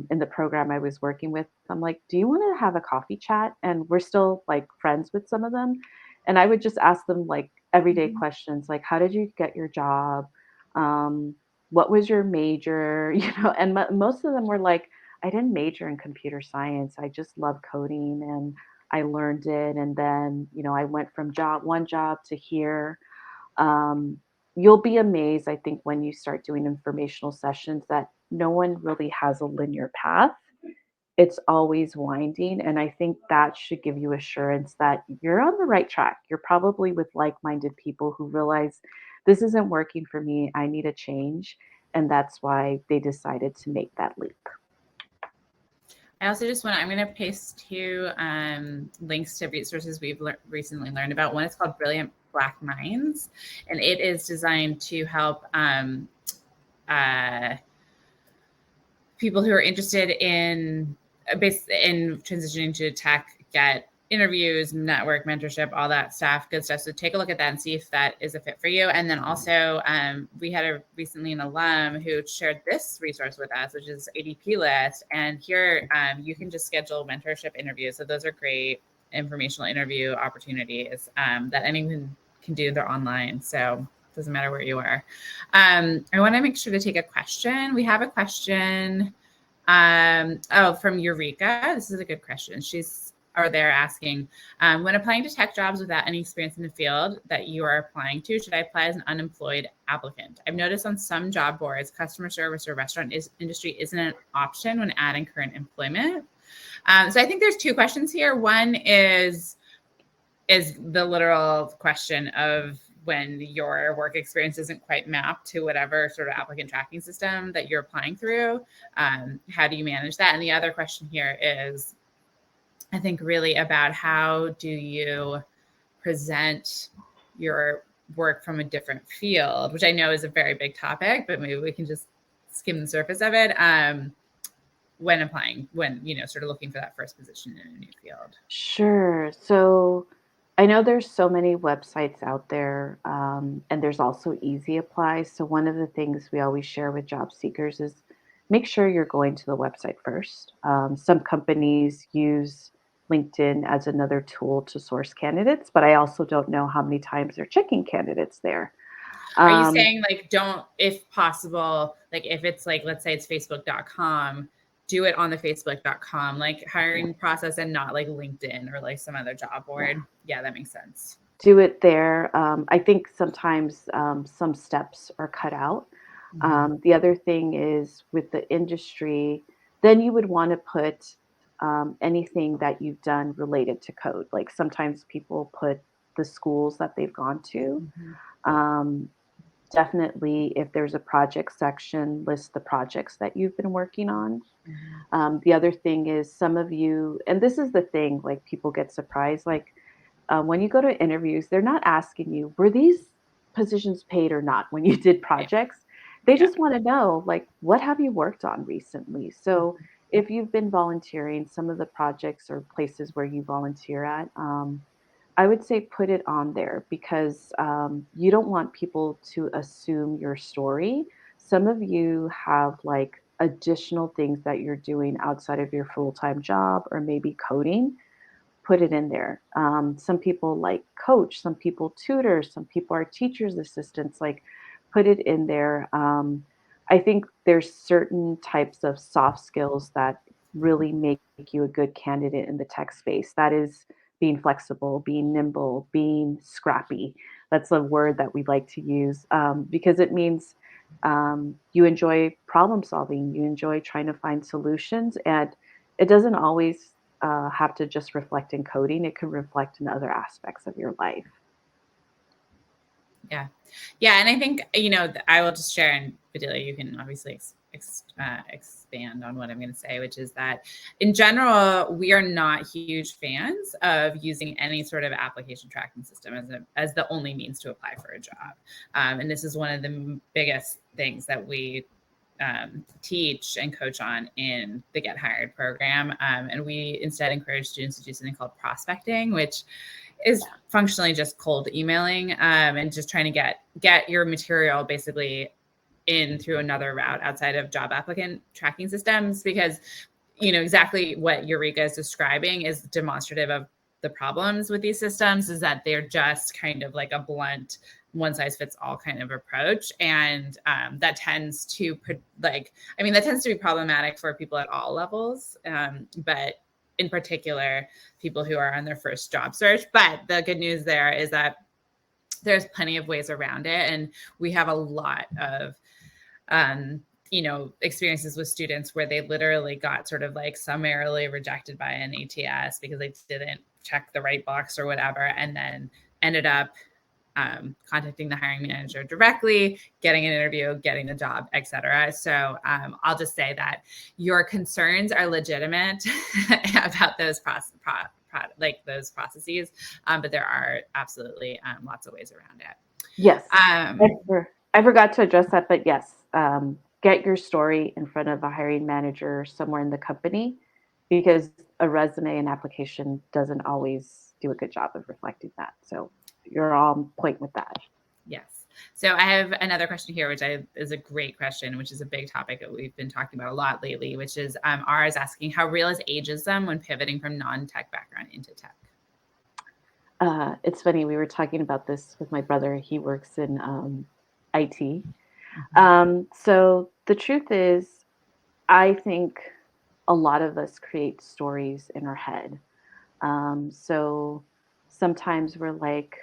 in the program I was working with. I'm like, do you want to have a coffee chat? And we're still like friends with some of them. And I would just ask them like everyday Mhm. questions, like, how did you get your job? Um, what was your major? And most of them were like, I didn't major in computer science. I just love coding and I learned it. And then, I went from one job to here. Um, you'll be amazed, I think, when you start doing informational sessions, that no one really has a linear path. It's always winding. And I think that should give you assurance that you're on the right track. You're probably with like minded people who realize this isn't working for me. I need a change. And that's why they decided to make that leap. I also just I'm going to paste two links to resources we've recently learned about. One is called Brilliant Black Minds, and it is designed to help uh, people who are interested in transitioning to tech get interviews, network, mentorship, all that stuff, good stuff. So take a look at that and see if that is a fit for you. And then also, we had recently an alum who shared this resource with us, which is ADP list. And here you can just schedule mentorship interviews. So those are great informational interview opportunities that anyone can do. They're online. So it doesn't matter where you are. I want to make sure to take a question. We have a question. From Eureka. This is a good question. They're asking, when applying to tech jobs without any experience in the field that you are applying to, should I apply as an unemployed applicant? I've noticed on some job boards, customer service or restaurant industry isn't an option when adding current employment. So I think there's two questions here. One is the literal question of when your work experience isn't quite mapped to whatever sort of applicant tracking system that you're applying through. How do you manage that? And the other question here is, I think, really about how do you present your work from a different field, which I know is a very big topic, but maybe we can just skim the surface of it when applying, sort of looking for that first position in a new field. Sure. So I know there's so many websites out there, and there's also easy apply. So one of the things we always share with job seekers is make sure you're going to the website first. Some companies use LinkedIn as another tool to source candidates, but I also don't know how many times they're checking candidates there. Are you saying don't, if possible, if it's let's say it's facebook.com, do it on the facebook.com hiring process and not LinkedIn or some other job board? Yeah, that makes sense. Do it there. I think sometimes some steps are cut out. The other thing is with the industry, then you would want to put anything that you've done related to code. Sometimes people put the schools that they've gone to. Definitely, if there's a project section, list the projects that you've been working on. The other thing is some of you, and this is the thing, people get surprised, when you go to interviews, they're not asking you, were these positions paid or not when you did projects? They just want to know, what have you worked on recently? So if you've been volunteering, some of the projects or places where you volunteer at, I would say put it on there because you don't want people to assume your story. Some of you have additional things that you're doing outside of your full-time job or maybe coding. Put it in there. Some people coach, some people tutor, some people are teachers' assistants. Put it in there. I think there's certain types of soft skills that really make you a good candidate in the tech space. That is being flexible, being nimble, being scrappy. That's a word that we like to use because it means you enjoy problem solving, you enjoy trying to find solutions, and it doesn't always have to just reflect in coding. It can reflect in other aspects of your life. Yeah. Yeah. And I think, I will just share, and Bedilia, you can obviously expand on what I'm going to say, which is that in general, we are not huge fans of using any sort of application tracking system as the only means to apply for a job. And this is one of the biggest things that we teach and coach on in the Get Hired program. And we instead encourage students to do something called prospecting, which is functionally just cold emailing and just trying to get your material basically in through another route outside of job applicant tracking systems, because exactly what Eureka is describing is demonstrative of the problems with these systems, is that they're just kind of like a blunt one size fits all kind of approach. And that tends to be problematic for people at all levels. But in particular, people who are on their first job search. But the good news there is that there's plenty of ways around it. And we have a lot of, experiences with students where they literally got sort of summarily rejected by an ATS because they didn't check the right box or whatever, and then ended up contacting the hiring manager directly, getting an interview, getting the job, etc. So I'll just say that your concerns are legitimate about those processes, but there are absolutely lots of ways around it. Yes, I forgot to address that, but yes, get your story in front of a hiring manager somewhere in the company, because a resume and application doesn't always do a good job of reflecting that. So you're on point with that. Yes. So I have another question here, which is a great question, which is a big topic that we've been talking about a lot lately, which is R is asking, how real is ageism when pivoting from non-tech background into tech? It's funny, we were talking about this with my brother. He works in IT. So the truth is, I think a lot of us create stories in our head. So sometimes we're like,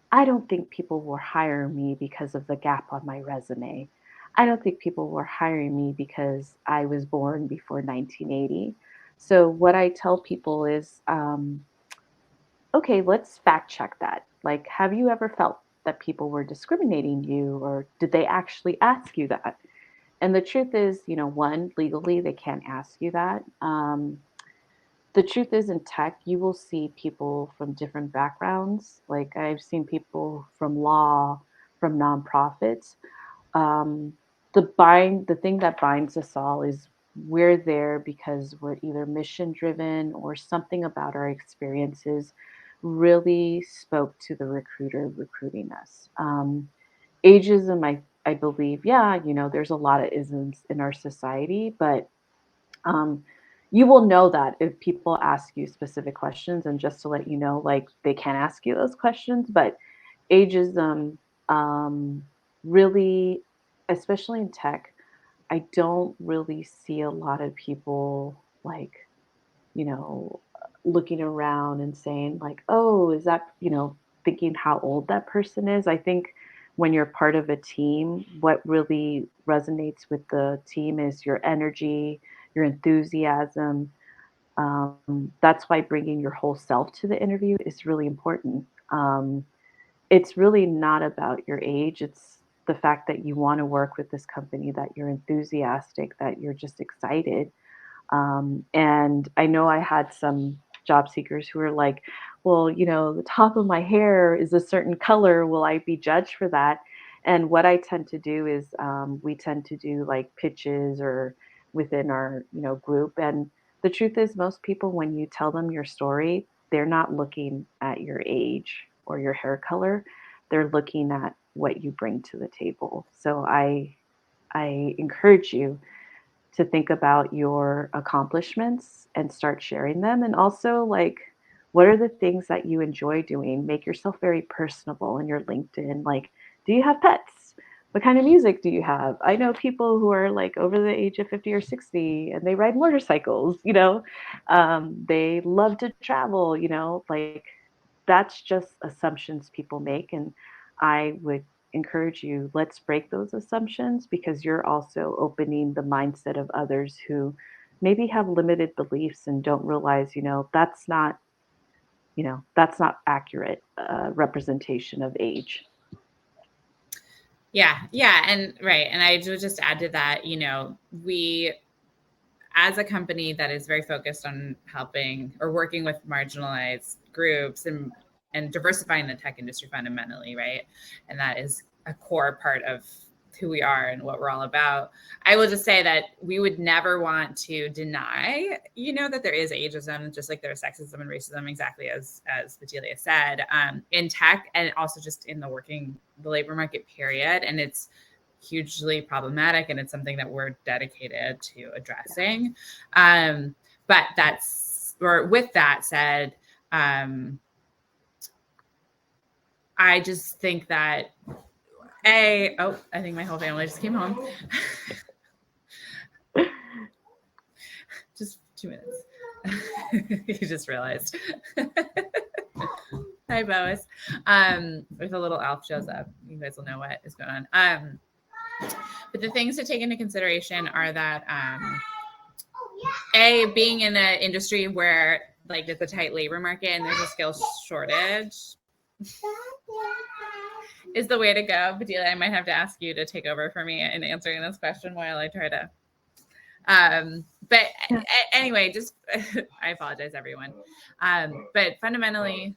I don't think people will hire me because of the gap on my resume. I don't think people were hiring me because I was born before 1980. So what I tell people is, okay, let's fact check that. Like, have you ever felt that people were discriminating you, or did they actually ask you that? And the truth is, one, legally, they can't ask you that. The truth is, in tech, you will see people from different backgrounds. Like, I've seen people from law, from nonprofits. Um, the thing that binds us all is we're there because we're either mission driven or something about our experiences really spoke to the recruiter recruiting us. Ageism, I believe, yeah, there's a lot of isms in our society, but um, you will know that if people ask you specific questions. And just to let you know, like, they can ask you those questions, but ageism, um, really, especially in tech, I don't really see a lot of people like, looking around and saying like, "Oh, is that," thinking how old that person is. I think when you're part of a team, what really resonates with the team is your energy, your enthusiasm. That's why bringing your whole self to the interview is really important. It's really not about your age. It's the fact that you want to work with this company, that you're enthusiastic, that you're just excited. And I know I had some job seekers who were like, well, the top of my hair is a certain color. Will I be judged for that? And what I tend to do is, we tend to do like pitches or within our, group. And the truth is, most people, when you tell them your story, they're not looking at your age or your hair color. They're looking at what you bring to the table. So I encourage you to think about your accomplishments and start sharing them. And also, like, what are the things that you enjoy doing? Make yourself very personable in your LinkedIn. Like, do you have pets? What kind of music do you have? I know people who are like over the age of 50 or 60 and they ride motorcycles, they love to travel, like, that's just assumptions people make. And I would encourage you, let's break those assumptions, because you're also opening the mindset of others who maybe have limited beliefs and don't realize, that's not accurate representation of age. Yeah. And right. And I would just add to that, we, as a company that is very focused on helping or working with marginalized groups and diversifying the tech industry fundamentally, right? And that is a core part of who we are and what we're all about. I will just say that we would never want to deny, that there is ageism, just like there's sexism and racism, exactly as Bedilia said, in tech, and also just in the labor market period. And it's hugely problematic, and it's something that we're dedicated to addressing. But with that said, I just think that I think my whole family just came home. Just 2 minutes. You just realized. Hi, Boas. If a little elf shows up, you guys will know what is going on. But the things to take into consideration are that being in an industry where like it's a tight labor market and there's a skills shortage is the way to go. Bedilia, I might have to ask you to take over for me in answering this question while I try to. But anyway, just I apologize, everyone. But fundamentally,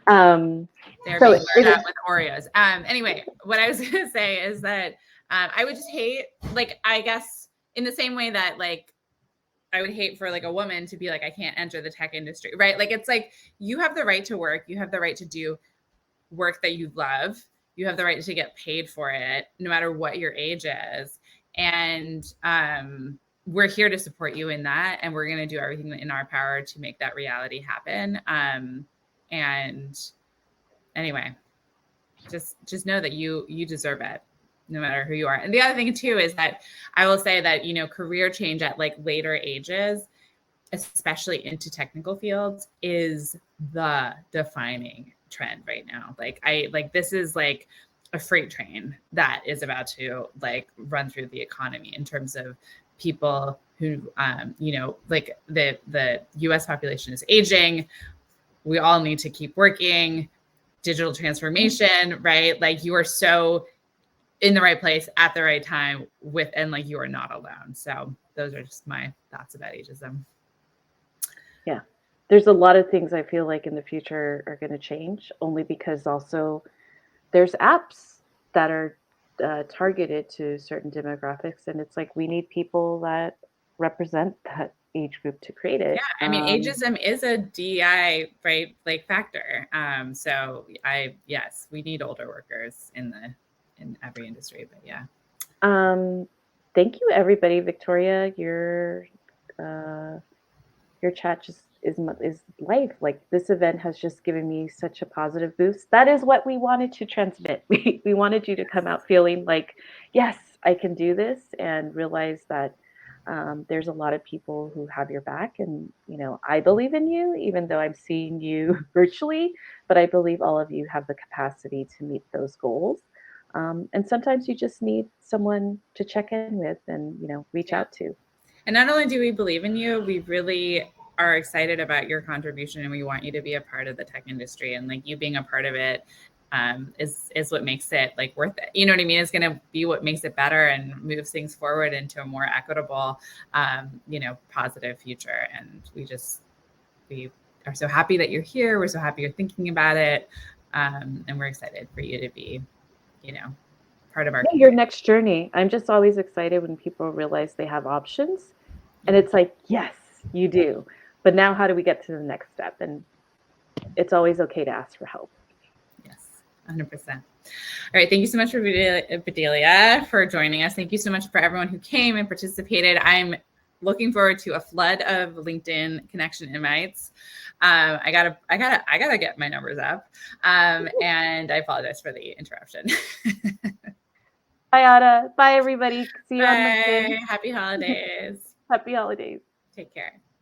Um, They're So being it lured is. out with Oreos. Anyway, what I was gonna say is that I would just hate, like, I guess in the same way that like I would hate for like a woman to be like, I can't enter the tech industry, right? Like, it's like you have the right to work, you have the right to do work that you love, you have the right to get paid for it, no matter what your age is. And we're here to support you in that, and we're going to do everything in our power to make that reality happen. And anyway, just know that you deserve it, no matter who you are. And the other thing too is that I will say that, you know, career change at like later ages, especially into technical fields, is the defining trend right now. Like this is like a freight train that is about to like run through the economy in terms of people who you know, like the US population is aging. We all need to keep working. Digital transformation, right? Like you are so in the right place at the right time with, and like you are not alone. So those are just my thoughts about ageism. Yeah. There's a lot of things I feel like in the future are going to change, only because also there's apps that are targeted to certain demographics, and it's like we need people that represent that age group to create it. Yeah, I mean, ageism is a DEI, right, like factor. So yes, we need older workers in every industry, but yeah. Thank you, everybody. Victoria, your chat just is life. Like this event has just given me such a positive boost. That is what we wanted to transmit. We wanted you to come out feeling like, yes, I can do this, and realize that there's a lot of people who have your back. And, you know, I believe in you, even though I'm seeing you virtually, but I believe all of you have the capacity to meet those goals. And sometimes you just need someone to check in with and, you know, reach out to. And not only do we believe in you, we really are excited about your contribution, and we want you to be a part of the tech industry. And like you being a part of it is what makes it like worth it. You know what I mean? It's going to be what makes it better and moves things forward into a more equitable, you know, positive future. And we are so happy that you're here. We're so happy you're thinking about it. And we're excited for you to be, you know, part of our your next journey. I'm just always excited when people realize they have options. And it's like, yes, you do. But now how do we get to the next step? And it's always okay to ask for help. Yes, 100%. All right. Thank you so much for Bedilia for joining us. Thank you so much for everyone who came and participated. I'm looking forward to a flood of LinkedIn connection invites. I gotta get my numbers up. And I apologize for the interruption. Bye, Ada. Bye, everybody. See you on LinkedIn. Happy holidays. Happy holidays. Take care.